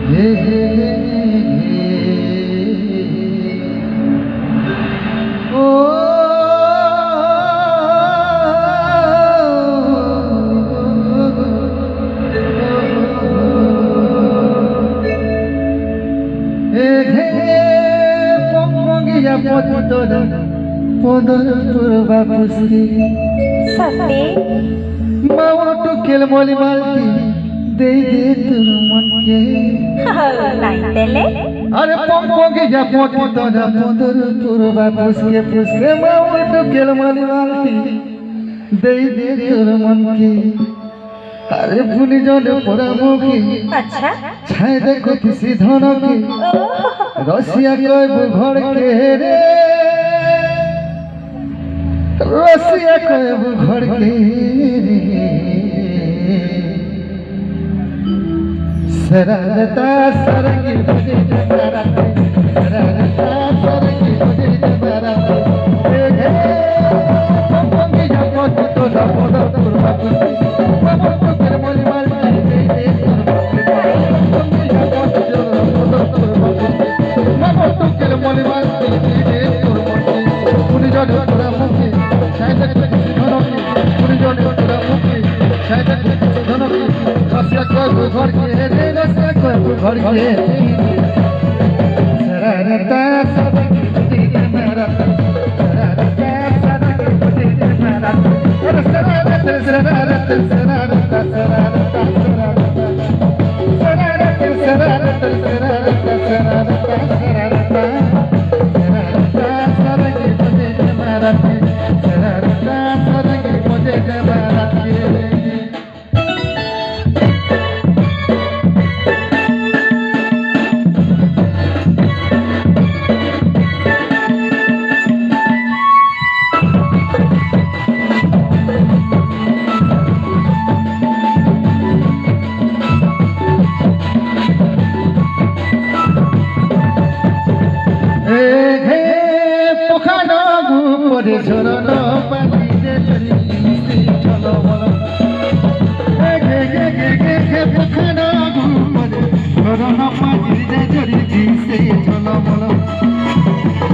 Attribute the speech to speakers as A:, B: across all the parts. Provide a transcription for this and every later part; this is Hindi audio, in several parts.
A: हे हे हे ओ हे हे पंगिया पतितोरा पदर तुरबा पुष्टि
B: सत्य
A: मावटो केल मोली मालती दे दे तुर मन के
B: नहीं तेले
A: अरे पंगिया पतितोरा पदर तुरबा पुष्के मावटो केल मोली मालती दे दे तुर मन के अरे भूली जले परामुखी
B: अच्छा
A: छाय देखो किसी धन के रसिया कइबू घर के रे रसिया कइबू घर के रे सरलता सरंगी बजे जगराते सरलता सरंगी बजे जगराते हे पंगी जगत तो पद तुरबा पुष्टि बाबू कर मोली मालती दे दे पंगी जगत तो पद तुरबा पुष्टि बाबू कर मोली मालती दे दे पुनी जन तोरा मुखी शायद किसी धन की पुनी जन तोरा मुखी शायद किसी धन की रसिया कोई घर के रे रसिया कोई घर के सरलता सरंगी बजे जगराते सरलता सरंगी बजे जगराते अरे सरलता सरलता सरलता सरलता सरलता सरलता सरलता सरलता सरंगी बजे जगराते सरलता सरंगी बजे जगराते পরে ঝরন পানিতে চলি চলো বলো গে গে গে গে গে পখানো পরে ঝরন পানিতে চলি দিছে চলো বলো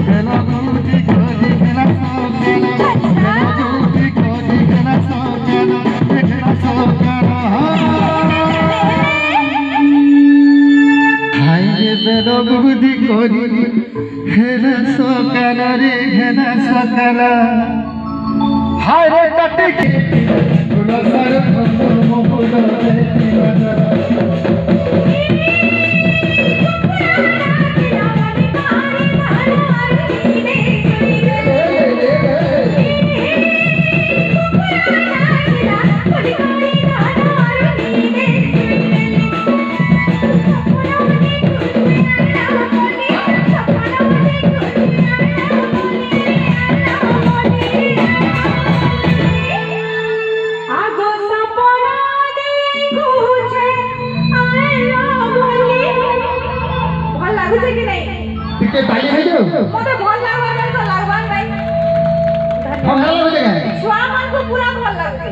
A: বেলা গুটি গদি বেলা সকালা বেলা গুটি গদি বেলা সকালা বেলা সকালা হাই রে বেলা গুটি গদি হেলা সকালা রে হেলা সকালা হায় রে কাটিকে তুলসার ফসল মকুল রে দিবানা ଟିକେ ତାଲି ହେଇଯାଉ
B: ମତେ ଭଲ ଲାଗବା ତ ଲାଗବା নাই
A: ଭଲ ଲାଗୁଛି କାଇଁ
B: ଛୁଆ ମାନଙ୍କୁ ପୁରା ଭଲ ଲାଗୁଛି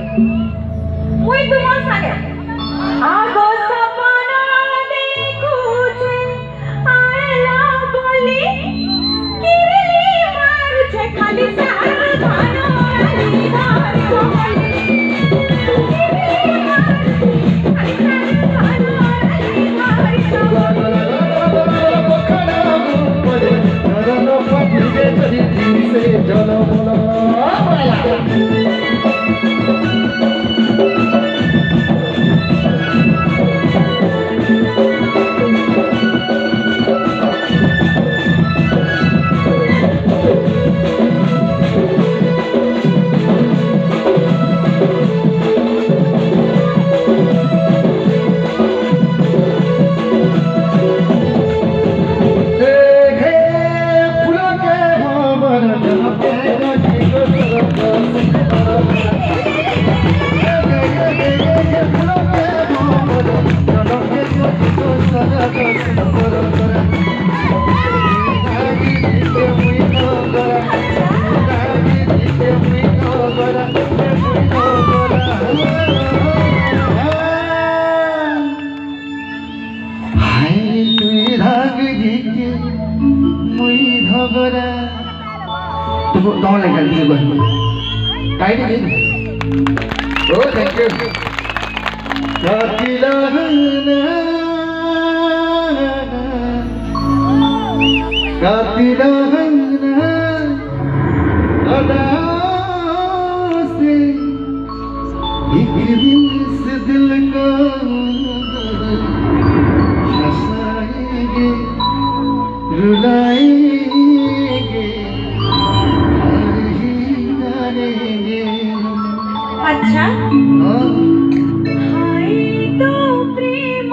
B: ମୁଇ ତୁମ ସାଙ୍ଗେ আগো সপনা দেখুছে আয়লা বলি কিরলি মারুছে খালি সারা ভানো আলি ধার বলি
A: চলো বলো তুই ধাগ দিকে মুই ধগরা তোমার লেখা দিতে বসবো তাই নাকি ও থ্যাংক ইউ কাতিলা अदा से एक दिन से दिल को हंसाएंगे रुलाएंगे और ही जानेंगे
B: अच्छा
A: हाँ
B: हाय तो प्रेम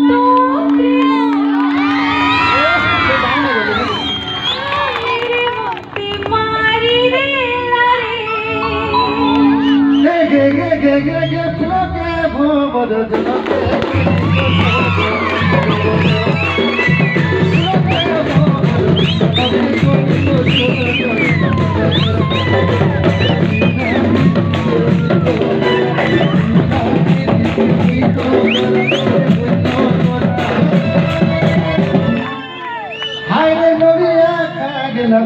B: तो प्रेम मेरे मुक्ति मारी रे लारे
A: गे फुलके भवर जलके हाय रे नोरिया खा गेला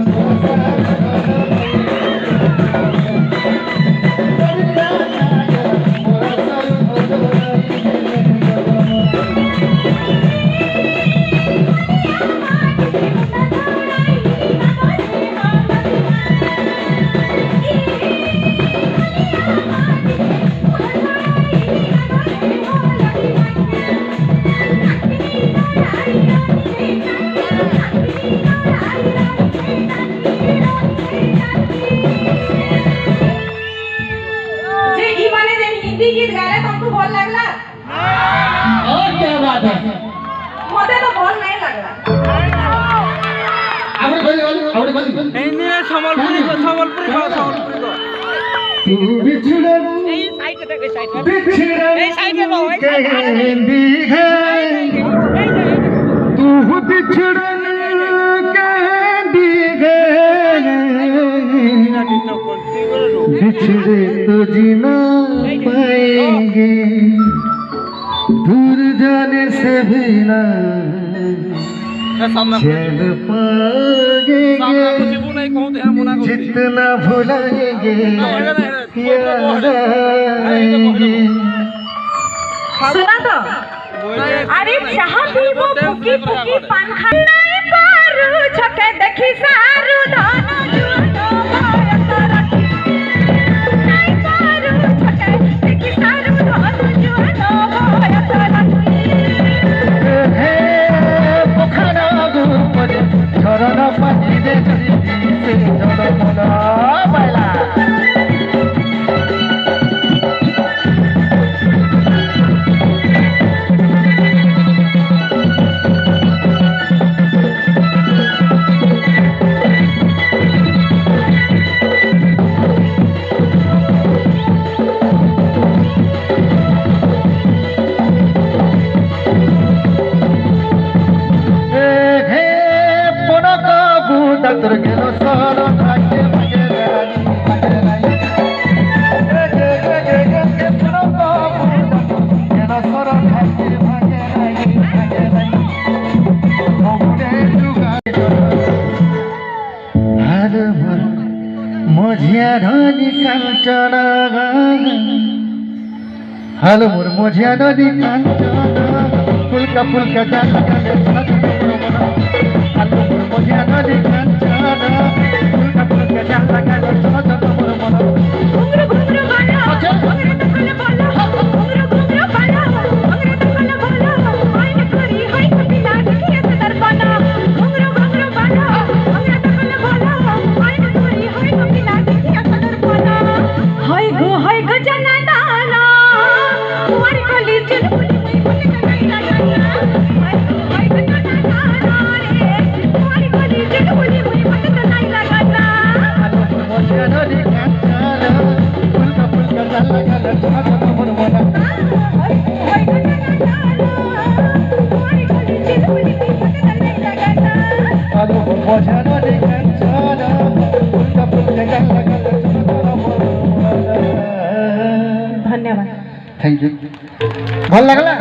B: जे ई माने जे हिंदी गीत गाले तुमको बोल लगला
A: और क्या बात है
B: मुझे तो बोल नहीं लगला
A: आवड़े बोली
C: हिंदी में संबलपुरी को
A: तू बिछड़न
C: नहीं साइड पे साइड पे
A: बिछड़न
C: नहीं साइड पे बाबू
A: कहती है तू बिछड़न कहती है बिछड़े तो जीना पाएंगे दूर जाने से भी ना चल पाएंगे जितना भुलाएंगे याद आएंगे
B: सुना तो अरे चाहती वो फुकी फुकी पान खाना पारू छके देखी सारू दाना जुनो भाया तारा नहीं पारू छके देखी सारू दाना जुनो भाया तारा
A: हे पोखरा गुपर झरना पानी दे से जलमला बैला तर गेलो सर ठाके मगे रानी मगे रानी गे पुरो को गेलो सर ठाके मगे रानी मोगरे जुगा हर मन मोझिया धनी कांचना हल मोर मोझिया धनी कांचना फुलका फुलका जान गले मोझिया धनी फुलका फुलका जान गले
B: घुंगरू घुंगरू बाला घुंगरू तकल बाला घुंगरू घुंगरू बाला घुंगरू तकल बाला आइन करी हाय कपिला देखिए सदर बाला घुंगरू घुंगरू बाला घुंगरू तकल बाला आइन करी हाय कपिला देखिए सदर बाला हाय गो जना दाना कुंवर कली चुलबुली बोले नहीं लगा हाय गो जना दाना रे कुंवर कली चुलबुली बोले नहीं लगा
A: मोझिया धनी कांचना फुलका फुलका जान गले
B: धन्यवाद
A: थैंक यू भल लगला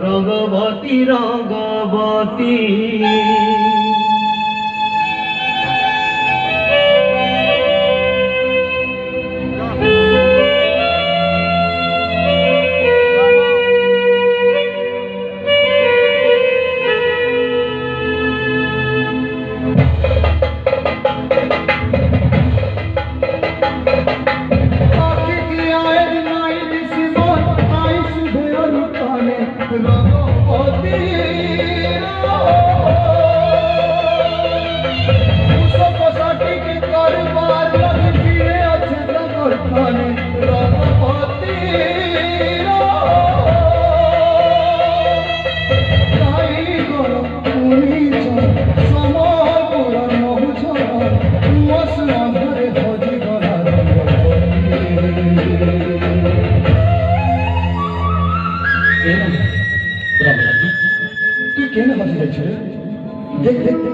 A: रंगवती रंगवती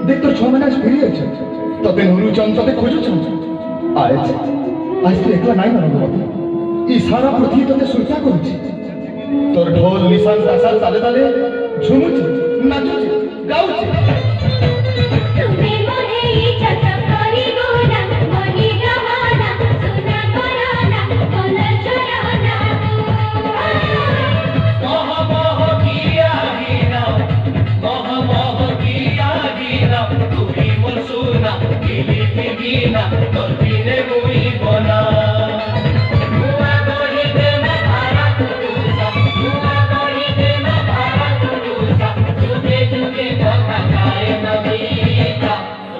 A: देख तो 6 महीना फिरी तते नुरुचन तते खोजुचन आज तो एकला नाई रंगवती ई सारा पृथ्वी तते सुरक्षा करुछि तोर ढोल निशान तासा ताले ताले झुमुछि नाचुछि गाउछि रंगवती रंगवती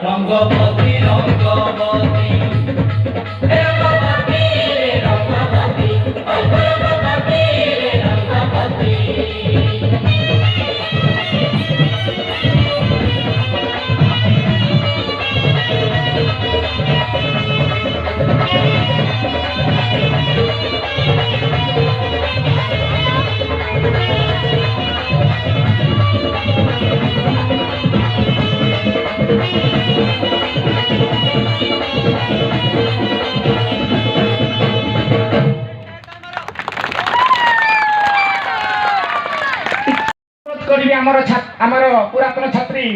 A: रंगवती रंगवती रंगवती रंगवती
D: आमर पुरातन छात्री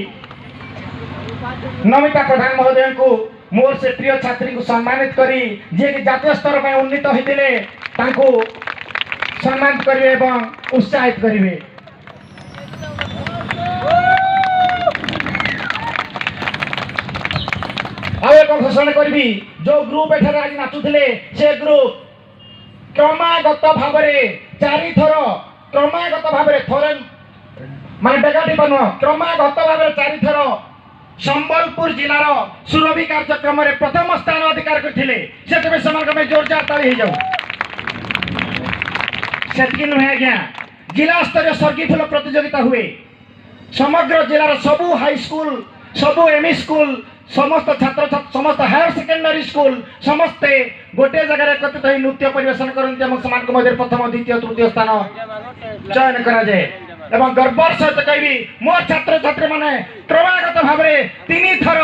D: नमिता प्रधान महोदय को मोर से प्रिय छात्री को सम्मानित करी जे कि जातीय स्तर में उन्नीत होते सम्मानित करेंगे एवं उत्साहित करेंगे। एक घोषणा करी जो ग्रुप एठार आज नाचुले से ग्रुप क्रमागत भाव में 4 थर क्रमागत भाव में थोड़े माने डेगाटिपा नुह क्रमागत भाव में 4 थर संबलपुर जिलार सुरभि कार्यक्रम में प्रथम स्थान अधिकार करते से जोरदार ताली हो से नुहे आज्ञा जिला स्तर सर्गीफुल प्रतियोगिता हुए समग्र जिलार सबू हाईस्कूल सबू एमई स्कूल समस्त छात्र समस्त हायर सेकेंडरी स्कूल समस्ते गोटे जगह एकत्रित हो नृत्य परिवेशन करते प्रथम द्वितीय तृतीय स्थान चयन कराए एवं गर्वर सहित कहबी मोर छात्र छात्री मैंने क्रमागत भाव में 3 थर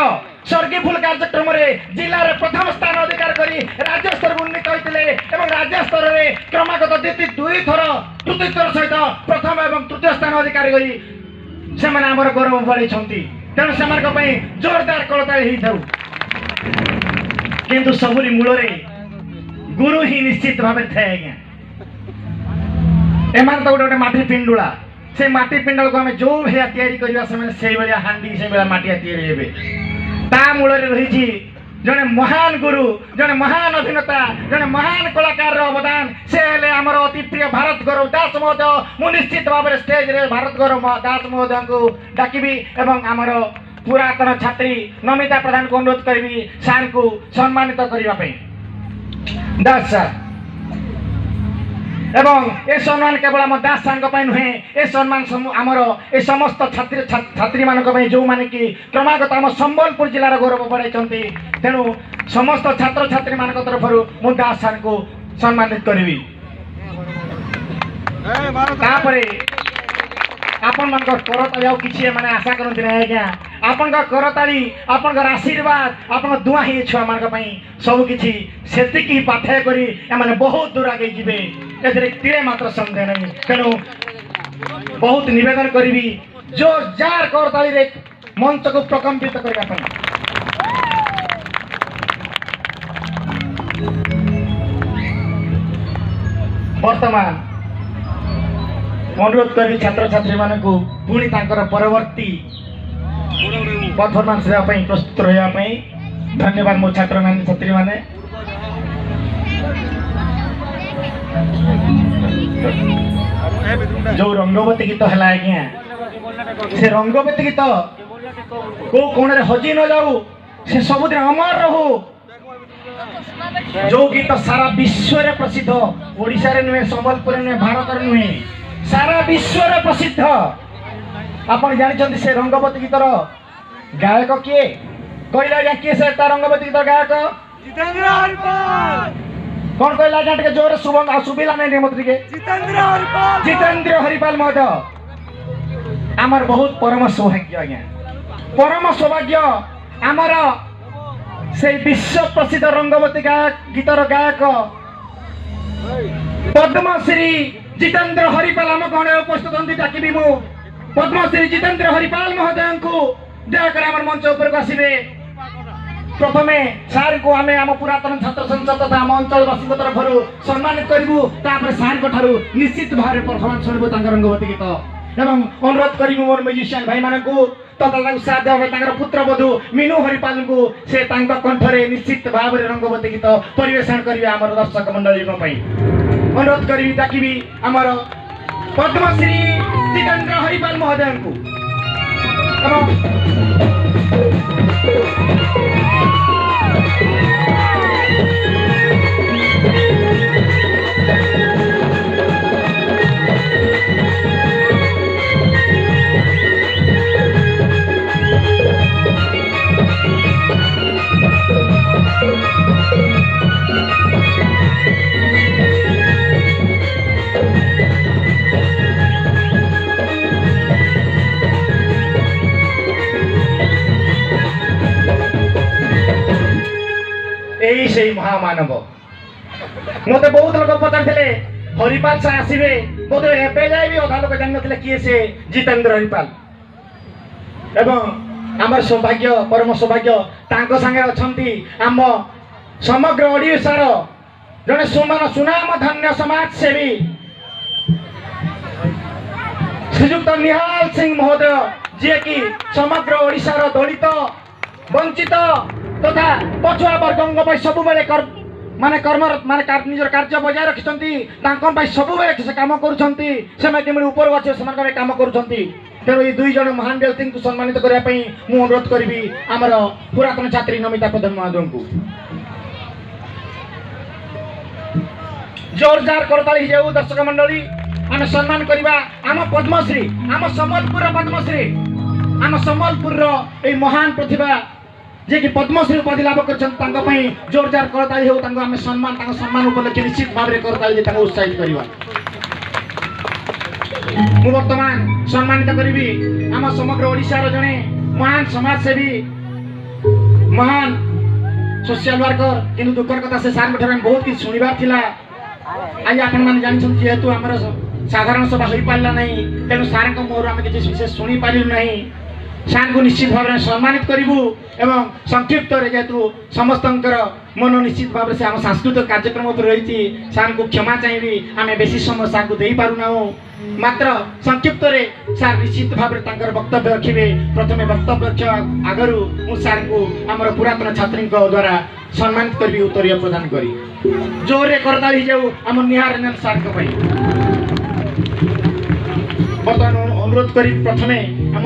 D: स्वर्गी फुल कार्यक्रम जिले में प्रथम स्थान अधिकार करी राज्य स्तर उन्नीत होते और राज्य स्तर में क्रमागत दुई थर कृतित्वर सहित प्रथम और तृतीय स्थान अधिकार करी से आमर गौरव बढ़ाई तेणु से जोरदार करताली हो किंतु सबुरी मूल गुरु ही निश्चित भाव थाए आज्ञा एमान तो गोटे माटी पिंडुला से माटी पिंडल को आम जो भाया या हांडी से माटिया या मूल रही जड़े महान गुरु जड़े महान अभिनेता जड़े महान कलाकार अवदान से आमर अति प्रिय भारत गौरव दास महोदय मु निश्चित भाव में स्टेज रे भारत गौरव दास महोदय को डाकिबी एवं आमर पुरातन छात्री नमिता प्रधान को अनुरोध करी सार को सम्मानित करने दास सार एवं ए सम्मान केवल आम दास सार नुहे ए सम्मान आमर ए समस्त छात्री छात्री मान जो मैंने कि क्रमागत आम संबलपुर जिलार गौरव बढ़ाई तेणु समस्त छात्र छात्री मान तरफ मु दास सार को सम्मानित करी आपण मान करताली किसी मैंने आशा करते ना आज्ञा आपण करताली आपण आशीर्वाद आपण दुआ ही छुआ मान सबकि से पाथय करी बहुत दूर आगे जीवे ए मात्र संदेह नहीं तेणु बहुत निवेदन करी जो जार करताली मंच को प्रकम्पित करने वर्तमान अनुरोध करी छात्र छात्री मान को पुणी परवर्ती परफॉर्मेंस प्रस्तुत रही धन्यवाद मो छात्र मान छात्री माने जो रंगवती गीत है आज्ञा से रंगवती गीत को कोण हजि न जाऊ से सबुदिन अमर रहू जो गीत सारा विश्व रे प्रसिद्ध ओडिशा रे नुहे संबलपुर नुहे भारत नुहे सारा विश्व रे प्रसिद्ध आपण जानिछन्ति से रंगवती गीतर गायक किए कहला या किए से रंगवती गीत गायक जितेंद्र हरिपाल कौन कहला जा टे जोर सुबंग सुबिला नहीं मत के जितेंद्र हरिपाल महोदय आमर बहुत परम सौभाग्य आज्ञा परम सौभाग्य आमर से विश्व प्रसिद्ध रंगवती गायक गीतर गायक पद्मश्री जितेंद्र हरिपाल आम गणे उपस्थित होती डाकिबी मु पद्मश्री जितेंद्र हरिपाल महोदय को दयाकर आम मंच उपर आसवे प्रथमे सार को आम आम पुरातन छात्र संसद तथा आम अंचलवासी तरफ सम्मानित करूँ सार ठार निश्चित भाव परफॉर्मेंस शुणु रंगवती गीत एवं अनुरोध करी मोर म्यूजिशियन भाई मान को तथा साथ देवा पुत्र बधू मीनू हरिपाल को से कंठरे निश्चित भाव में रंगवती गीत परिवेशन करेंगे आम दर्शक मंडली अनुरोध करी डाकिबी आमर पद्मश्री जितेंद्र हरिपाल महोदय को यही से महामानव मत बहुत लोग पचार हरिपाल से आसवे बोधे एवं जाए भी अधा लोग जान ना किए से जितेंद्र हरिपाल एवं आम सौभाग्य परम सौभाग्य सांगे अच्छा आम समग्र ओडिशार जड़े सुनाम धन्य समाजसेवी श्रीजुक्त निहाल सिंह महोदय जी कि समग्र ओडिशार दलित वंचित तथा पछुआ वर्ग सब माने कर्म माने निजर कार्य बजाय रखिंट सब से कम कर ऊपर अच्छे से कम कर तेणु ये दुई जन महान व्यक्ति को सम्मानित करने मुझे अनुरोध करी आमर पुरातन छात्री नमिता प्रधान महोदय को जोरदार करताली जाऊ दर्शक मंडली आम सम्मान करवा आम पद्मश्री आम संबलपुर पद्मश्री आम संबलपुर महान प्रतिभा जे कि पद्मश्री उपाधि लाभ कर जोरदार करताली हो सम्मान उपलक्षे निश्चित भाव में करताली उत्साहित करवा मु वर्तमान सम्मानित करी आम समग्र ओडिशार जड़े महान समाजसेवी महान सोशल वर्कर किंतु दुखर कथा से सार ठार बहुत किसी शुणवार थिला आज आपण मैंने जानछन जेहेतु हमर साधारण सभा हो पारा ना तेणु सार मोहर आम किसी विशेष शुणी पारू ना सार को निश्चित भाव में सम्मानित करूँ एवं संक्षिप्त जेहेतु समस्त मन निश्चित भाव से आम सांस्कृतिक कार्यक्रम रही सार को क्षमा चाहिए आम बेसी समय सार को दे पारूना मात्र संक्षिप्त सार निश्चित भाव में वक्तव्य रखिए प्रथम वक्तव्य आगु मु सार को आम पुरातन छात्री द्वारा सम्मानित करी उत्तर प्रदान करी जोरे करताली जाऊ आम निहार रंजन सार बर्तमान अनुरोध करी प्रथमे आम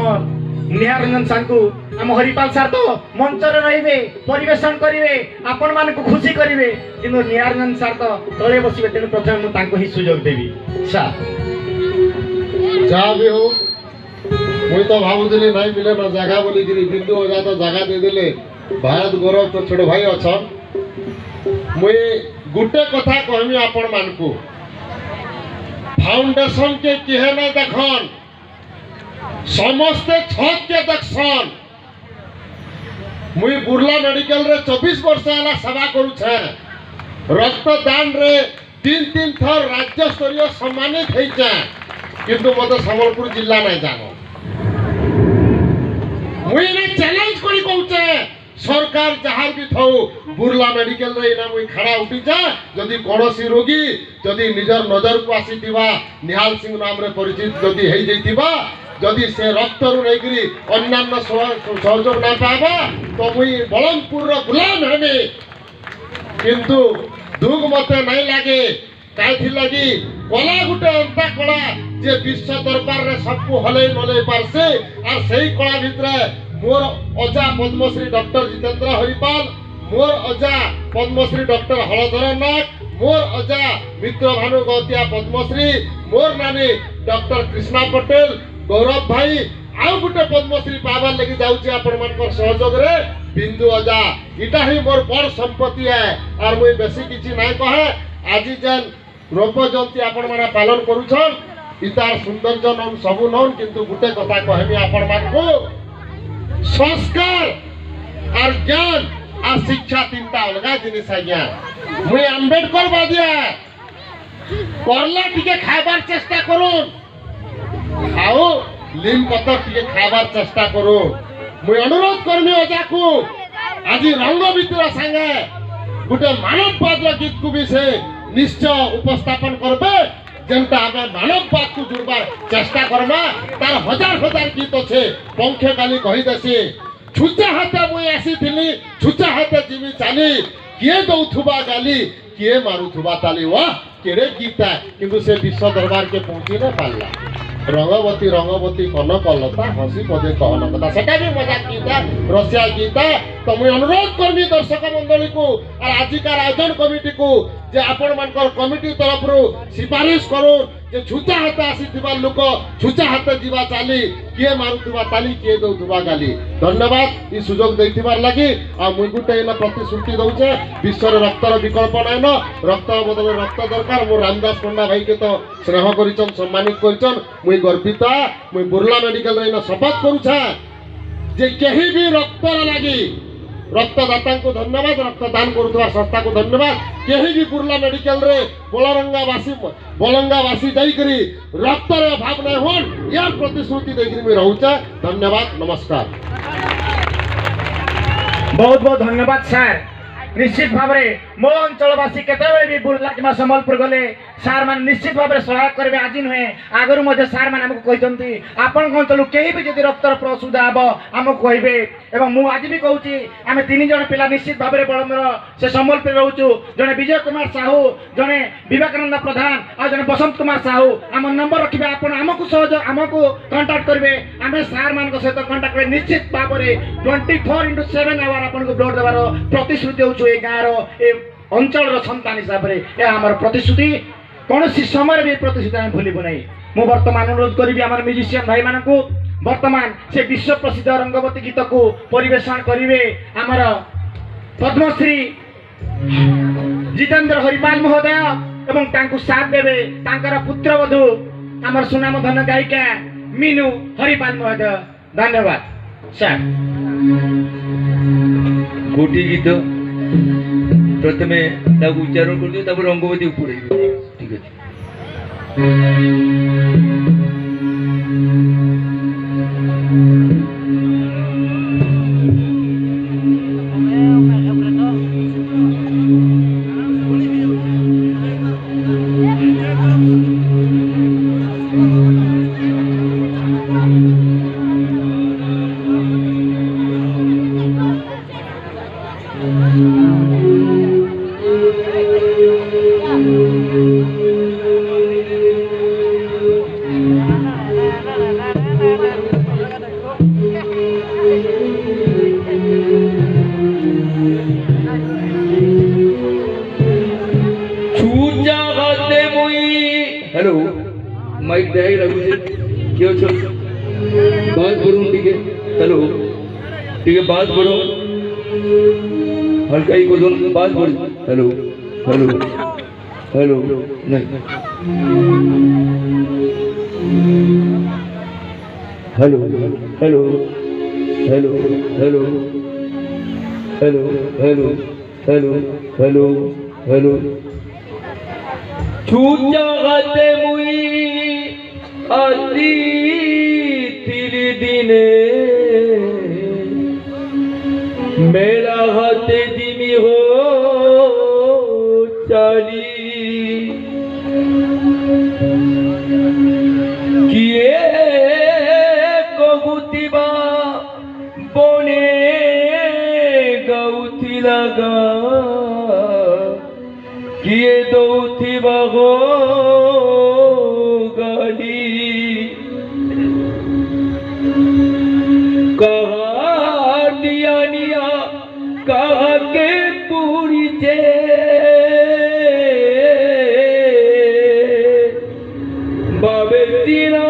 D: निहार रंजन सार को आम हरिपाल सार तो मंचर रे परिवेशन करेंगे आपण मान को खुशी करेंगे किंतु निहार रंजन सार तो तले बसवे तेणु प्रथम मुझे ही सुजोग देवी सार
E: जहाँ भी हो मुई तो भावुली नहीं मिले ना जगह बोलिकी बिंदु ओझा तो जगह देदेले भारत गौरव तो छोट भाई अच्छा मुई गोटे कथा कहमी आपण मान को फाउंडेशन के किहे ना देखन समस्ते छत के देखसन मुई बुर्ला मेडिकल रे 24 वर्ष है सेवा करुछे रक्तदान रे 3 थर राज्य स्तरीय सम्मानित होइछे किंतु मत संबलपुर जिला नहीं जानो मुई ने चैलेंज करी कहूचे सरकार जहार भी थाउ बुर्ला मेडिकल रे ना मुई खड़ा उठी जा जदी कोनोसी रोगी जदी निजर नजर को आसीथिबा निहाल सिंह नाम रे परिचित जदी हेई जैथिबा जदी से रक्त रु नेगिरी अन्यान्य सहयोग ना पाबा तो मुई बलमपुर रो गुलाम हेमे किंतु दुख मते नहीं लागे काई लगी कला गुटे अंता कला जे विश्व दरबार रे सबको हले मले पारसे और सही कला भितरे मोर अजा पद्मश्री डॉक्टर जितेंद्र हरिपाल मोर अजा पद्मश्री डॉक्टर हलधर नाग मोर अजा मित्र भानु गौतिया पद्मश्री मोर नानी डॉक्टर कृष्णा पटेल गौरव भाई आउ गुटे पद्मश्री पावर लगी जाउची आपण मानकर सहयोग रे बिंदु अजा इटा ही मोर बड़ संपत्ति है और मुई बेसी किछि नाही कहे आज जन रोप जयंती आपण माने पालन करूछन इतार सौंदर्य नन सबु नन किंतु गुटे कथा कहमी आपण मान को संस्कार और ज्ञान और शिक्षा तीनटा अलगा जिनिस आज्ञा मुई अंबेडकर बादिया करला टिके खाबार चेष्टा करूं खाओ लीम पत्तर टिके खाबार चेष्टा करूं मुई अनुरोध करमी अजा को आज रंग भितर संगे गुटे मानववाद गीत को भी से निश्चय उपस्थापन करबे जेंटा आमे मानववाद को जुड़बार चेष्टा करबा तार हजार हजार गीत अच्छे पंखे काली कही देसी छुचा हाथे मुई आसी थिली छुचा हाथे जिमी चाली किए दउथुबा गाली किए मारुथुबा ताली वाह केरे गीत है किंतु से विश्व दरबार के पहुंची न पाला रंगवती कनक लता हसी पदे कहन कथा सेटा भी मजाक गीत रसिया गीत तो मुई अनुरोध करमी दर्शक मंडली को और आजिकार आयोजन कमिटी को जे आपण मानकर कमिटी तरफ रु सिफारिश करू जे छुचा हाथ आसीथिबा लोक छुचा हाथ जीवा चाली किए मारुथिबा ताली किए दउथुबा गाली धन्यवाद ई सुजोग दैथिबार लागि आ मुई गुटे एना प्रतिश्रुति दउचे विश्व रक्तर विकल्प नाइन रक्त बदले रक्त दरकार मो रामदास पंडा भाई के तो स्नेह करिचन सम्मानित करिचन मुई गर्वित मुई बुर्ला मेडिकल रे एना शपथ करूछा जे केही भी रक्तर लागि रक्तदाता को धन्यवाद रक्तदान करुवा संस्था को धन्यवाद केही भी बुर्ला मेडिकल रे बलंगावासी जाइकरी रक्त रे अभाव नहीं होन यार प्रतिश्रुति देकरी में रहूचा धन्यवाद नमस्कार
D: बहुत बहुत धन्यवाद सर निश्चित भाव में मो अंचलवासी केतबे भी बुर्ला कि संबलपुर गले सार मान निश्चित भाव में सहायक करेंगे आज नुहे आगु मध्य सार मान आमको कहते आपण अंचल कहीं भी जब रक्तर असुविधा हम आमको कहे एवं मुझे आज भी कहूँ आम 3 जन पिला निश्चित भाव में बड़मर से संबलपुर रोचु जड़े विजय कुमार साहू जड़े विवेकानंद प्रधान और जड़े बसंत कुमार साहू आम नंबर रखिए आपको आमको सहज आमको कंटाक्ट करेंगे आम सार मान सहित कंटाक्ट करें निश्चित भाव में 24x7 आवर आपको ब्लड देवार प्रतिश्रुति हो गाँव अंचल संतान हिसाब से आम प्रतिश्रुति कौन समय भी प्रतिश्रुति आम भूलू ना मु बर्तमान अनुरोध करी आम म्यूजिशियन भाई मान को वर्तमान से विश्व प्रसिद्ध रंगवती गीत को परिवेशन करेंगे आमर पद्मश्री जितेंद्र हरिपाल महोदय एवं तांकु साथ देवे तांकर पुत्रवधू आमर सुनामधन गायिका मीनू हरिपाल महोदय धन्यवाद सर।
F: गोटी गीत प्रथमे उच्चारण कर रंगवती उपड़े ठीक है हेलो माइक दे रघु से क्यों छो बात करूं ठीक है हेलो ठीक है बात करो हल्का ही को दो बात करो हेलो हेलो हेलो नहीं hello hello hello hello hello hello hello hello hello छूचा गाते मुई आती तिली दिने मेरा हाथे दिमी हो चाली किए कबूतिबा बने गौती लगा किए दौथी बगो गाली कहा दिया निया कहा के पूरी जे बाबे तीना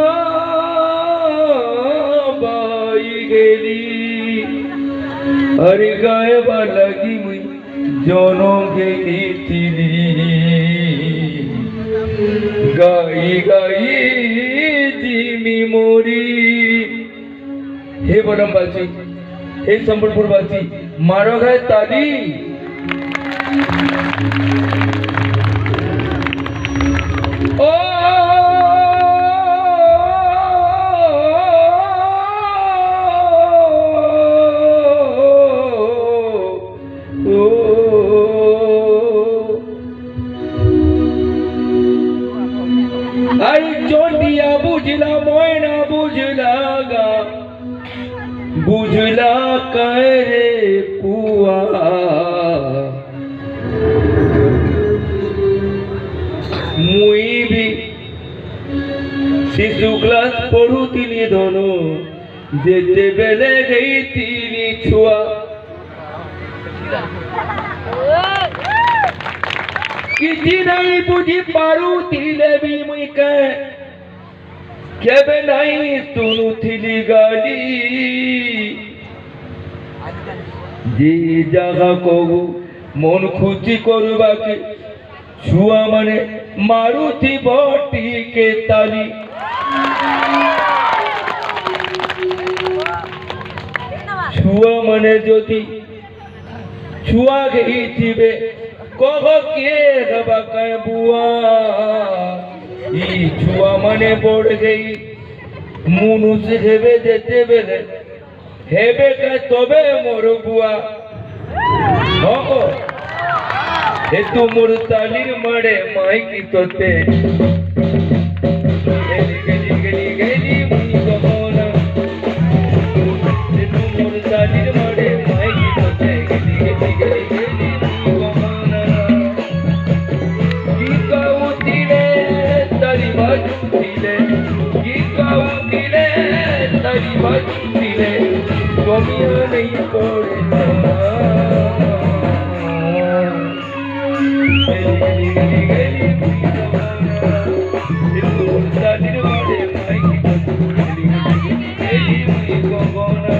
F: बाई गेली हरि गाय लगी मुई जोनो गेली तिली गाई गाई जिमी मोरी हे बलमबाजी हे संबलपुरबाजी मारो गए ताली ओ बुझला मोयना बुझलागा बुझला करे पुआ मुई भी शिशु क्लास पढ़ुतिली धनो जेते बेले गई तिली छुआ किसी नहीं बुझी पारुतिले भी मुई कह केबे नहीं सुनुथिली गाली जी जगह को मन खुशी करवा के छुआ माने मारुति बटी के ताली छुआ माने ज्योति छुआ गई थी कह के रबा कह बुआ छुआ मने बढ़ गई मुनुष हेबे देते बेले हेबे का तबे मोर बुआ हो हे तू मोर तालीर मारे माई की तोते गेली गेली गेली गेली मुई कहोना हे तू मोर तालीर मारे माई की तोते गेली गेली गेली गेली मुई कहोना की कहूती रे तारी बाजूतीले की कहूतीले तारी बाजूतीले कमिया नहीं पड़े गेली गेली गेली मुई कहोना हे तू तालीर मारे माई की तोते गेली गेली गेली मुई कहोना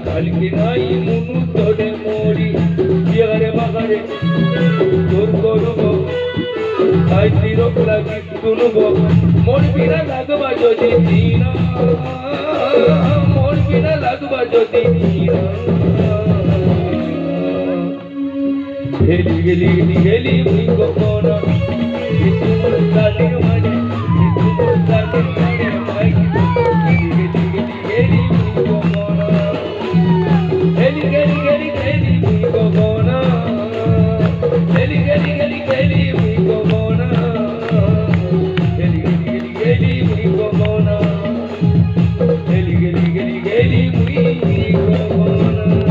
F: কালকে নাই মুনু তোরে মরি বিয়ারে বাগারে তোর করব তাই তিরক লাগি তুলব মোর বিনা লাগবা যদি দিনা মোর বিনা লাগবা যদি দিনা হেলি গেলি হেলি মুই গগনা তোমার সাথে মানে তোমার সাথে মানে মাই হেলি হেলি মুই গগনা হেলি গেলি গেলি হেলি মুই গগনা হেলি গেলি গেলি হেলি মুই গগনা হেলি গেলি গেলি হেলি মুই গগনা হেলি গেলি গেলি হেলি মুই গগনা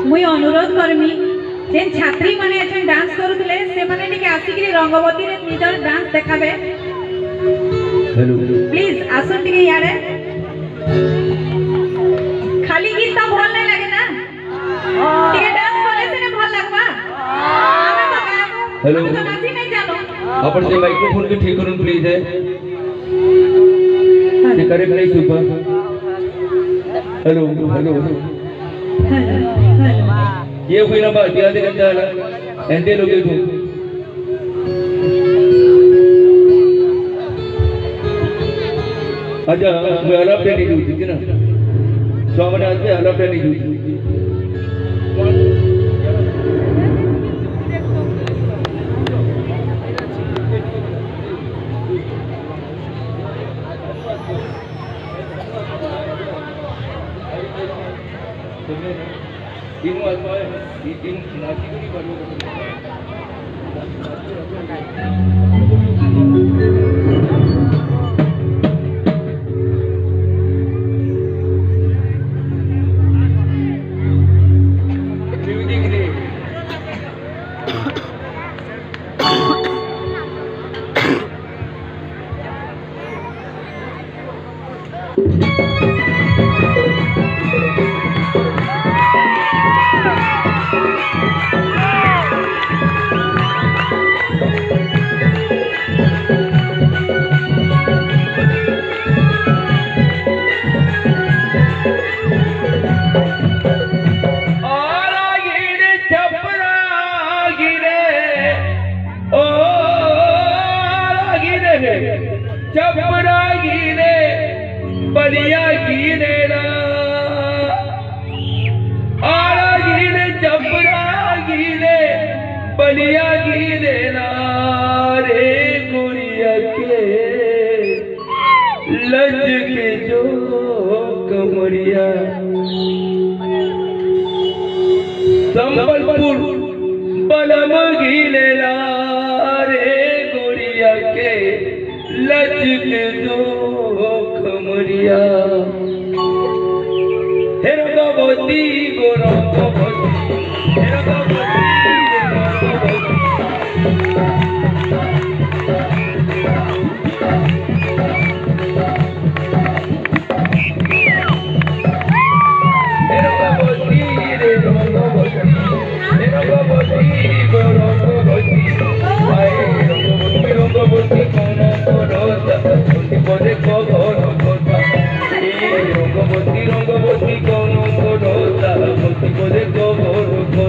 B: मुई अनुरोध करमी जेन छात्री माने एछन डांस करूतले से माने टिके आसीकरी रंगवती रे निजर डांस देखाबे
F: हेलो
B: प्लीज आसन टिके यारे खाली गीत तो भल नहीं लगे ना टिके डांस करे से ने भल लगबा हमें तो गाबो
F: हेलो
B: हम तो नाची नहीं जानो
F: अपन से माइक्रोफोन के ठीक करून प्लीज है ये करेक्ट नहीं सुपर हेलो हेलो ये कोई ना बात याद करता है एंटे लोग ये अच्छा मैं अलग पे नहीं दूँ ठीक है ना स्वामी ने आज पे अलग पे नहीं दूँ तीन वाला है ये तीन नाची की बात चपरा गिरे बलिया गिरे ना आरा गिरे चपरा गिरे बलिया गिरे ना रे गुड़िया के लज के जो कमरिया संबलपुर बलम गिरे ना रे गुड़िया के लचक दो खमरिया हे रंगवती गो रंगवती हे रंगवती हे रंगवती रे रंगवती हे रंगवती गो रंगवती आए रंगवती रंगवती पदे कौन कोता रंगवती रंगवती कौन कोता पदे कौन कोता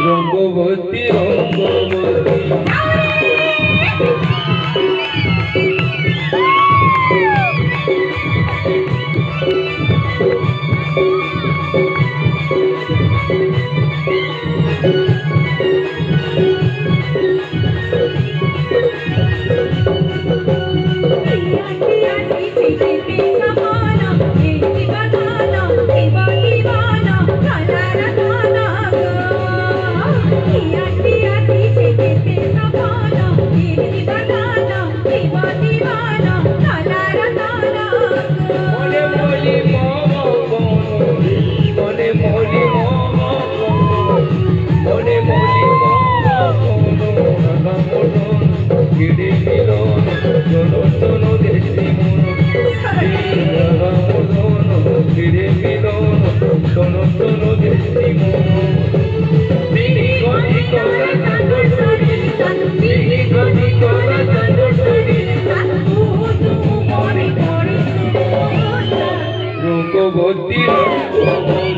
F: रंगवती रंगवती ফিরে মিলন জন জন দেশি মন ফিরে মিলন জন জন দেশি মন রঙ্গবতী রঙ্গবতী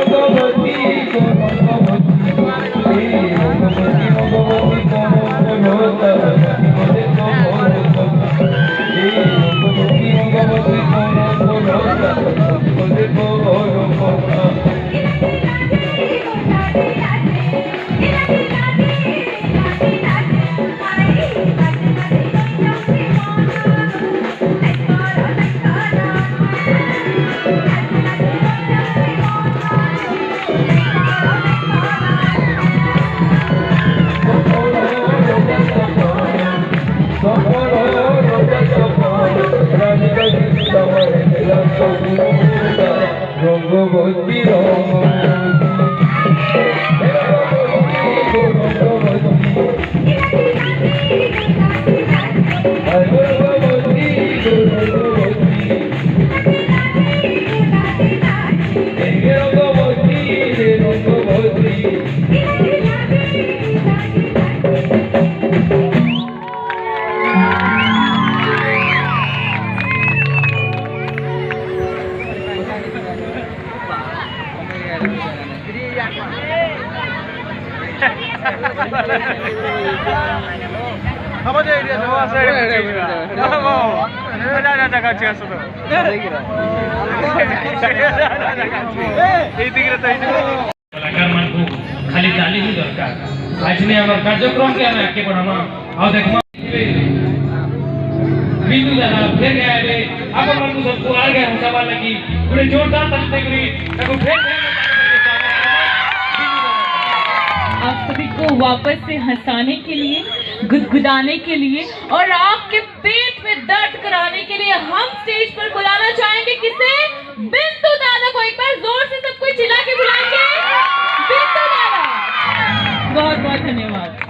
F: রঙ্গবতী রঙ্গবতী রঙ্গবতী
G: कलाकार मान को खाली ताली ही दरकार आज ने हमर कार्यक्रम के हम आगे बढ़ामा आ देखमा बिंदु दादा फिर गया रे अब मन को सब आ गए हम सवाल लगी पूरे जोरदार ताली करी ताको फिर
B: आप सभी को वापस से हंसाने के लिए, गुदगुदाने के लिए और आपके पेट में दर्द कराने के लिए हम स्टेज पर बुलाना चाहेंगे किसे? बिंदु दादा को। एक बार जोर से सब कोई चिल्ला के बुलाएंगे बिंदु दादा।
C: धन्यवाद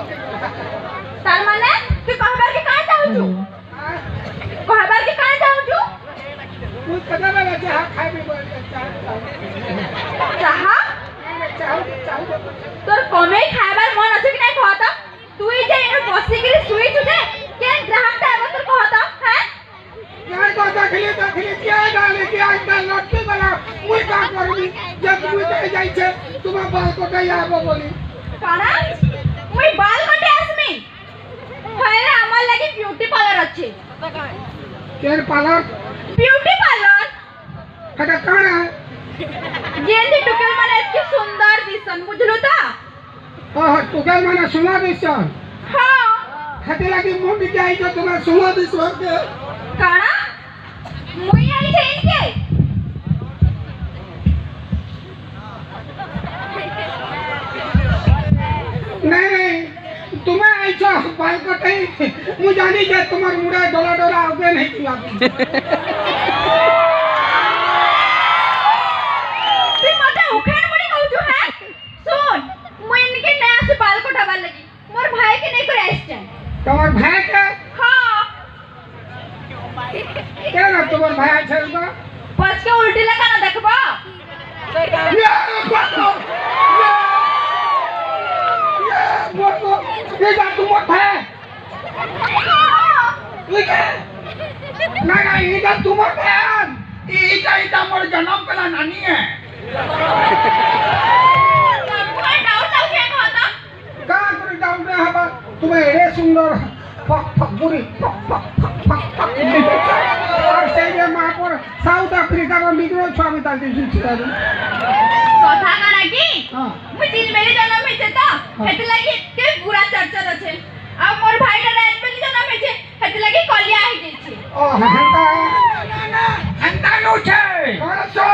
B: तार माने तू कहबार के कहां जाउछु कहबार के कहां जाउछु
A: तू कदा वाला चाह खाबे बोल
B: चाह तोर कमे खाबार मन अछि कि नै कहत तू ही जे एनु बसी के सुई छु दे के ग्राहक ता अब तोर कहत हैं
A: काय तो देखली क्या डाले कि आज का लट्टी वाला मुई का करबी जब मुई ते जाई छे तुमा बाल कोटाई आबो बोली
B: काना मुई बाल कटे आसमी हरे हमर लागि ब्यूटी पार्लर अछि
A: केर पार्लर
B: ब्यूटी पार्लर
A: कटा काना
B: जेंदी टुकल माने इतनी सुंदर दिसन बुझलु ता
A: ओह टुकल माने सुना दिसन
B: हां
A: हते लागि मुंडी जाई जो तुमा सुना दिसन के
B: काना मुई आई छे इनके
A: नहीं तुम्हें ऐसा बाल कटाई मुझे जानी जे तुम्हार मुड़ा डोला डोला आगे नहीं किया
B: तू मते उखाड़ मुड़ी कहू छु है सुन मुई इनके नया से बाल कटावा लगी मोर भाई के नहीं करे आइस जाए
A: तुम्हार भाई के
B: हां
A: क्या ना तुम्हार भाई छलबा
B: बस के उल्टी लगा ना देखबा
A: या नहीं नहीं इधर तुम्हारे बहन इधर इधर मोर जन्म कला नानी है
B: तुम्हारा डाउट लग गया होता
A: का करे डाउट नहीं हबा तुम्हें ये सुंदर फक फक बुरी fuck fuck fuck fuck fuck और से ये मां पर साउथ अफ्रीका रो निग्रो छामी ताल दी छिड़ा
B: কথা কানা কি
A: हां
B: মুই দিন মেরে জন্ম হইছে তো হেতে লাগি কে পুরা চর্চা আছে আর মোর ভাইটা রাত বেলি জন্ম হইছে হেতে লাগি কলিয়া হই যাইছে
A: ओ हंता
D: ना हंता नो छे
A: परसो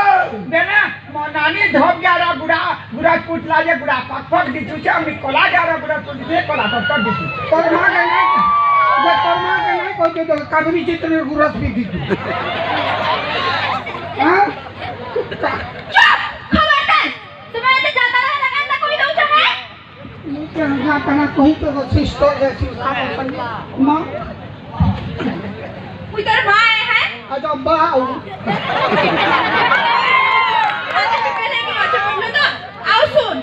D: देना मो नानी धोब ग्यारा गुड़ा गुड़ा कुटला जे गुड़ा पक पक दिचु छे हम कोला ग्यारा गुड़ा कुट दे कोला पक दिचु
A: कर्मा के नहीं जे कर्मा के नहीं कोई तो काबरी चित्र गुरस भी दी हां
B: चुप खबरदार तुम्हें तो जाता रहा लगाता कोई दो है
A: मुझे जाता ना कोई तो सिस्टर जैसी मां
B: मुई तोर भाई है
A: अच्छा बाऊ
B: আচ্ছা কেনে কি আছে বললো তো আও শুন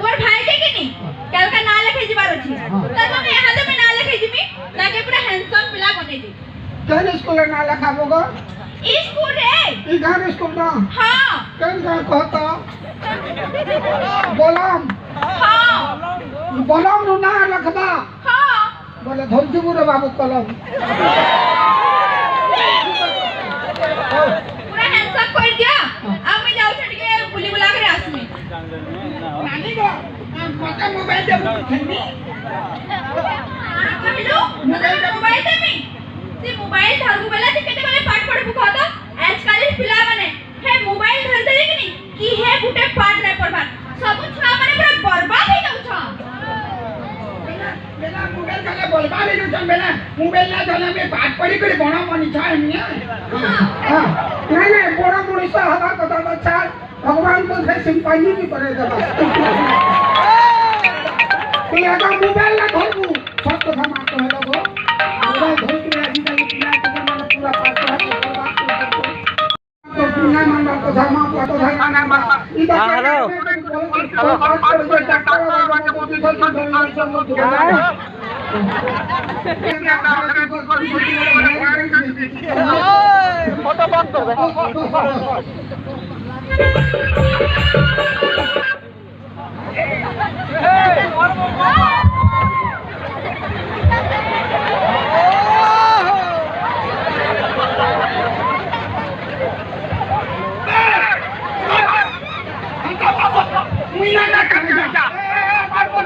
B: মোর ভাই দেখে নি কালকা না লেখে যাবার আছে তার মানে এহাতে মে না লেখে দিবি তাকে পুরো হ্যান্ডসাম পিলা বনে দি
A: कौन स्कूल ना लिखा होगा
B: स्कूल रे
A: ई गान स्कूल ना
B: हां
A: कौन का कहता बोलम
B: हां
A: बोलम नु ना लिखबा
B: हां
A: बोले धोलजी बुरे बाबू कलम
B: पूरा हैंडसअप कर दिया अब मैं जाऊं छड़ के बुली बुला के आसमी
A: नानी को मत मोबाइल दे खन्नी
B: कहलो मोबाइल दे मी ते मोबाइल धरगु बेला ते केते बेले पाठ पढबु कहता आजकल पिला माने हे मोबाइल धरते कि नहीं कि हे गुटे पाठ नै पढबा सब छुआ माने पूरा बर्बाद हो जाउ छ
A: बेला मोबाइल काले बोलबा रे जन बेला मोबाइल ना धले में बात पड़ी करे बणा मनी छाय मिया हां नहीं नहीं बड़ा मनीषा हवा कथा तो चाल भगवान को से सिंपाई भी करे देबा पिया का मोबाइल ना धरबू सब कथा मा कहे लगो मोबाइल धर के आदि का पिला के मन पूरा पाठ है तो पुना मन को धर्म को तो धर्म ना इधर हेलो फोटो बंद कर मीना ना कर जा बात बोल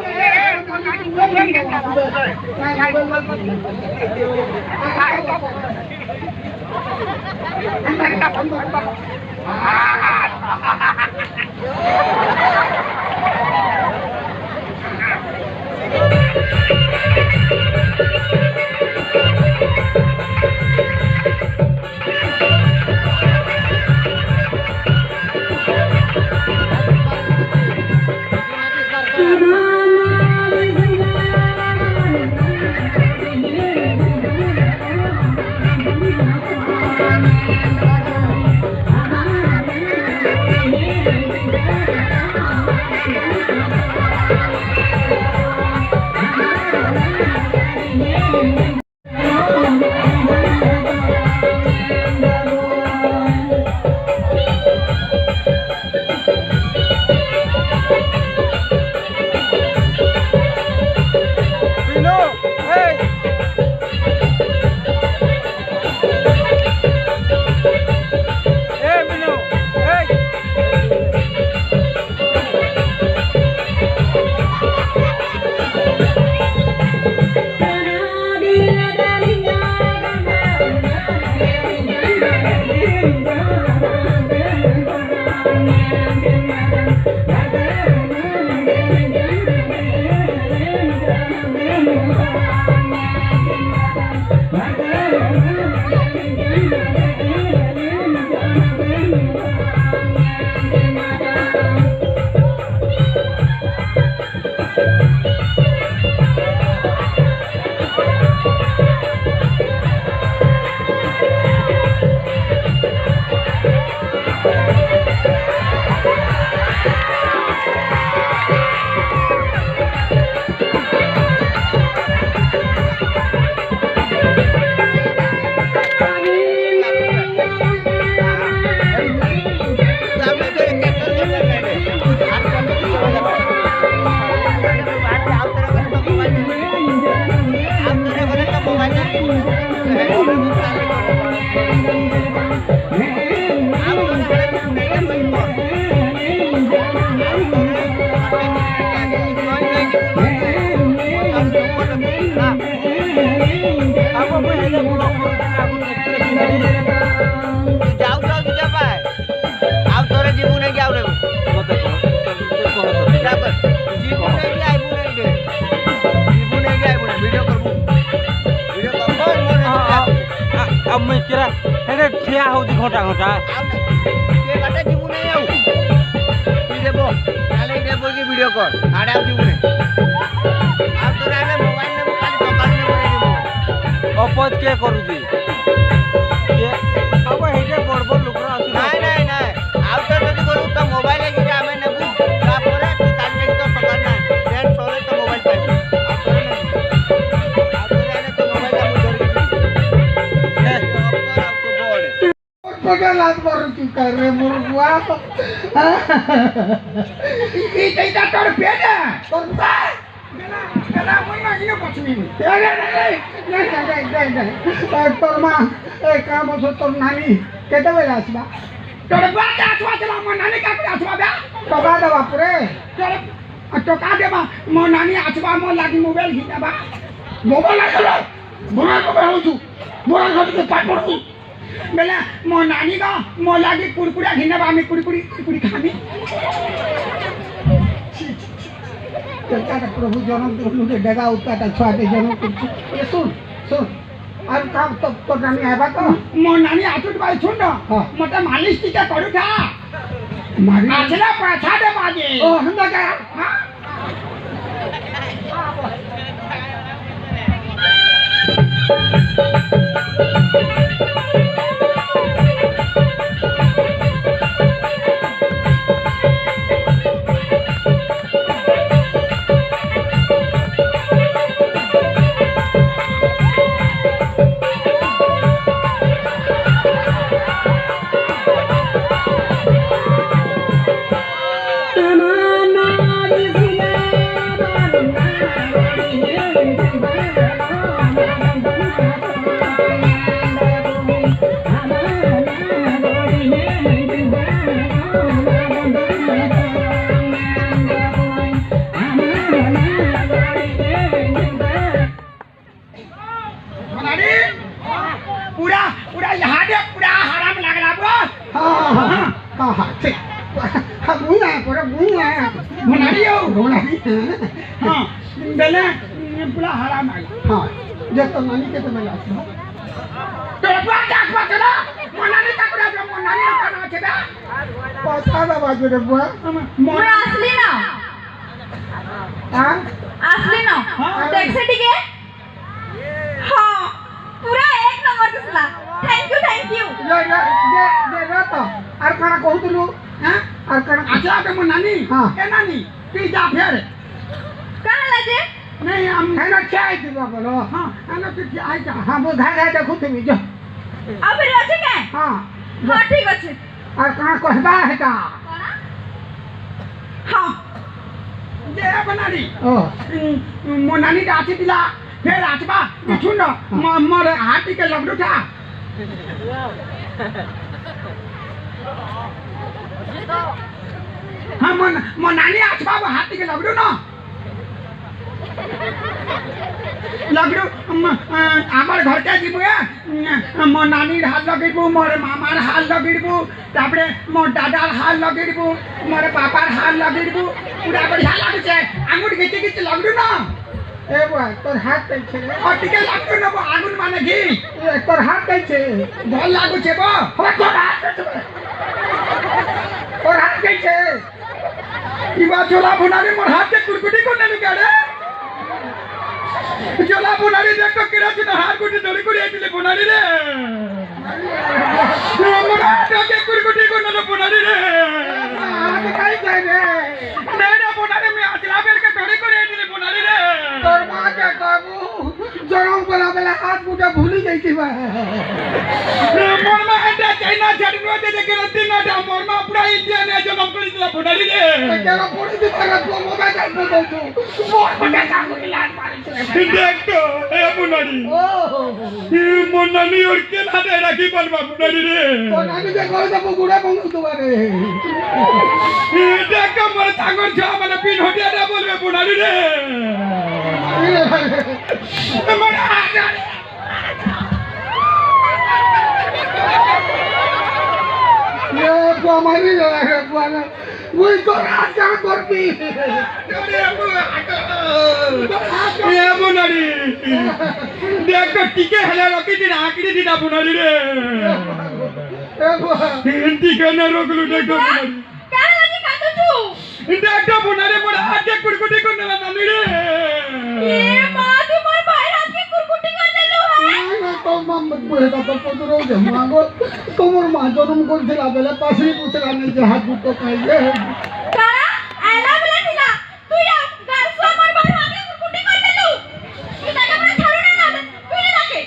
B: Thank you.
C: अब मैं केरा हेरे ठिया हो दी घोटा घोटा
H: के बाटे जीवु नहीं आउ तू देबो काले देबो की वीडियो कॉल आडा जीवु नहीं आप तो राने मोबाइल ने खाली दुकान में पड़े जीवु
C: अपज के करू जी के अब हेटे बड़बड़ लुकरा आसी
H: नहीं आप तो जदी करू तो मोबाइल है कि हमें नेबू तापरे तू काले तो पकड़ना फ्रेंड सोले तो मोबाइल पाई आप तो राने तो मोबाइल का मुझे
A: पता लाग मारू की कर रे मुर्गुआ
D: ई तेटा तोर पेना तोर बा गला मोना इनो पछनी
A: नहीं तोर माँ एक काम हो तोर नानी केते बेला आसबा
D: तोर बा के आछवा चला मो नानी का आछवा बा
A: टका देबा पुरे
D: तोर टका देबा मो नानी आछवा मो लागी मोबाइल घिनाबा मोबाइल आछला मोरा को बेहु मोरा घर के पाट पड़ू बेला मो नानी का मो लागी कुरकुरा घिनाबा আমি कुरकुरी खानी
A: सरकार प्रभु जन्म दिनु के डेगा उताटा छुआ दे जन्म ये सुन আর কাম তো তো নানি আইবা তো
D: মো নানি আটুট বাই শুন না মতে মালিশ টিকা করু থা
A: মারি
D: আছলা পাছা দে বাজে
A: ও হন্দা কা
D: হ্যাঁ पूरा यहाँ दे पूरा हराम लग रहा बो
A: हाँ ठीक मुई आया पूरा मुई आया
D: मुनारी हो
A: रोनारी
D: हाँ बेले पूरा हराम आ गया
A: हाँ जब तो नानी के तो बेला आसबा
D: तो बात आखबा चला मुनारी का पूरा जो मुनारी का ना छेबा
A: पता ना बाजू रे बुआ
B: पूरा असली ना
A: हाँ
B: असली ना टैक्सी टिके हाँ पूरा एक नंबर दिसला थैंक यू
A: ये तो और खाना कहतलु
D: हैं
A: और खाना
D: अच्छा के मुनानी
A: हाँ
D: ए नानी पी जा फिर
B: कहाँ लगे
D: नहीं हम
A: है ना चाय दिवा बोलो
D: हाँ आना पी आई जा
A: हाँ वो घाटा देखो तुम जो
B: अब फिर अच्छे क्या
A: हाँ
B: हाँ ठीक अच्छे
A: और कहाँ कहबा है का
B: हाँ
D: जे बनारी
A: ओ
D: मुनानी डाची दिला फिर आचबा सुन न मोर हाथी के लगडू था हाँ मुनानी आचबा हाथी के लगडू ना लगडू आमार घर के जीबू मो नानीर हाल लगिबू मोर मामार हाल लगिबू तापरे मोर दादार हाल लगिबू मोर पापार हाल लगिबू पूरा बढ़िया लागुछे आंगुर घिची लगडू ना
A: ए बुआ तोर हाथ कैसे
D: और टिके लागतो ना वो आगुन माने घी
A: तोर हाथ कैसे
D: भल लागुछे बो
A: तोर हाथ कैसे
D: इवा छोला भुनारी मोर हाथ के कुरकुटी को नेलु गाड़े छोला भुनारी देख तो किरा चिना हाथ कुटी दड़ी कुड़ी आइले भुनारी रे मोर हाथ के कुरकुटी को नेलु भुनारी रे
A: हाथ कैसे रे
D: नेना भुनारी में अचला बेल के दड़ी कुड़ी आइले भुनारी रे
A: तोर माँ के काबू जन्म बला बला हाथ गुटा भूली जाई बा
D: मोरमा एटा चाइना छाड़नो दे के रति ना डा मोरमा पूरा इंडिया ने जन्म कर दिला फटाड़ी दे
A: केरा पड़ी दी मारा तो मोबाइल का दो तू मोर बटा का लाल मारी
D: देख तो ए मुनाडी
A: ओ
D: ये मुनाडी और के ना दे राखी बनवा मुनाडी रे
A: तो नानी के घर से गुड़ा बंग तो बारे
D: ये देख मोर सागर छा माने पिन होटिया दे बोलबे मुनाडी रे मोरा
A: ये तो हमारी है बुआना वही तो रात का करती
D: ये मुनाडी देख तो टिके हले रखी दिन आकड़ी दिना मुनाडी रे
A: ए बुआ
D: हिंदी गाना रोकलू देख तो मुनाडी
B: काय लागी कांदू
D: देख तो मुनाडी मोर आके कुड़कुटी को नला नानी रे
B: ए मां तू मोर भाई हाथ के कुरकुटी कर देलु है
A: ना तो मम बुए का तो रो दे मांगो तुमर मां जो तुम को दिला बेले पासरी पूछला नहीं जे हाथ गुटो खाइए
B: कारा आला बोला दिला तू या घर से मोर भाई हाथ के कुरकुटी कर देलु तू दादा पर छोड़ ना तू ये रखे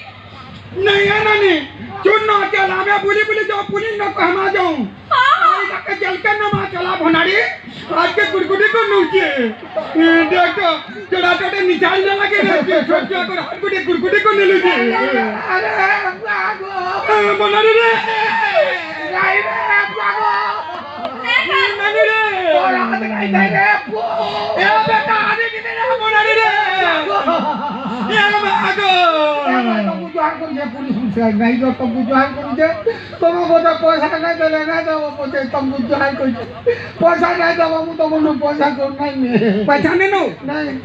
D: नहीं है नानी चुन ना चला मैं बुली बुली जाओ पुलिस ना कहमा जाऊं
B: हां हां
D: आई तक जल के ना मां चला भनाड़ी आज के कुड़कुटी को नूचे देख चढ़ा चढ़े निचाल ना लगे रे छोट छोट कर हाथ कुड़कुटी को ने लूचे
A: अरे बागो
D: भनाड़ी रे
A: नहीं रे बागो
D: नानी रे
A: और हाथ नहीं दे रे
D: ए बेटा आने की तेरे भनाड़ी रे ये भागो
A: तुम बुझार कर जे पुलिस से नहीं जो तुम बुझार कर जे तुम बोले पैसा नहीं देले ना दो बोले तुम बुझार कर पैसा नहीं दो मु तो बोलू पैसा को नहीं
D: पहचाने नो
A: नहीं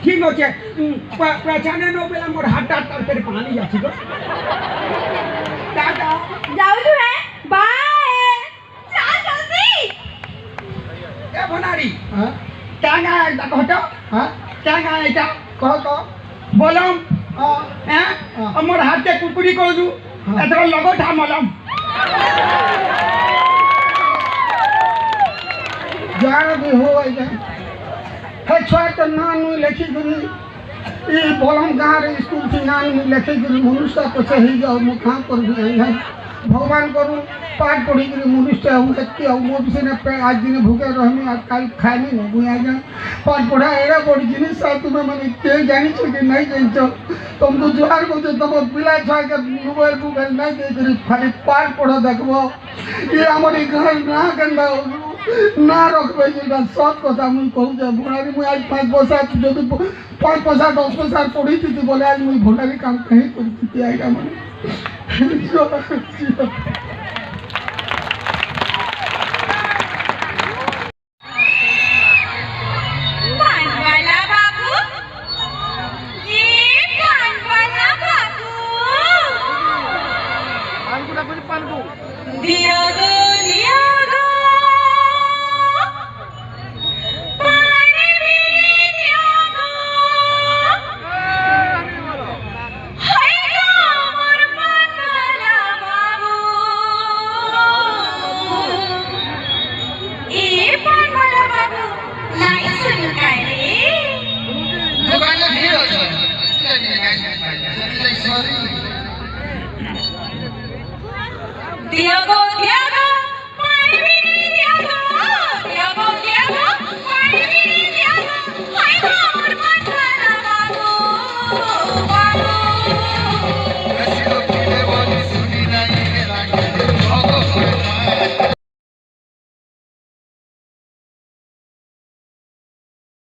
D: ठीक हो छे पहचाने नो बेला मोर हाथ टाट तेरे पानी जाची गो दादा
B: जाऊ तू है बाय चल जल्दी
D: ए भनाड़ी
A: हां
D: क्या गाय दा हटो
A: हां
D: क्या गाय दा
A: कह
D: बोलम
A: हां
D: हैं हमर हाथ के कुकुड़ी कर दू एतरो लगो था मलम
A: जान भी हो जा है छोट तो नान में लिखी गुरी ई बोलम गांव रे स्कूल से नान में लिखी गुरी मनुष्य को सही जाओ मुखा पर भी है भगवान करू पाठ पढ़ी गुरी मनुष्य हूं सत्य हूं मो से ने आज दिन भूखे रहनी आज कल खानी न बुआ जा पाठ पढ़ा एरा बड़ी जिनिस सा तुम्हें माने के जानी छ कि नहीं जानी छ तुमको जोहार को तो तुम पिला छ के मोबाइल नहीं दे करी खाली पाठ पढ़ो देखबो ये हमारी घर ना गंदा हो ना रखबे जेटा सब कथा मुई कहू जे भुनारी मुई आज 5 पैसा जदि 5 पैसा 10 पैसा पढ़ी थी बोले आज मुई भुनारी काम कहीं करती आइगा मन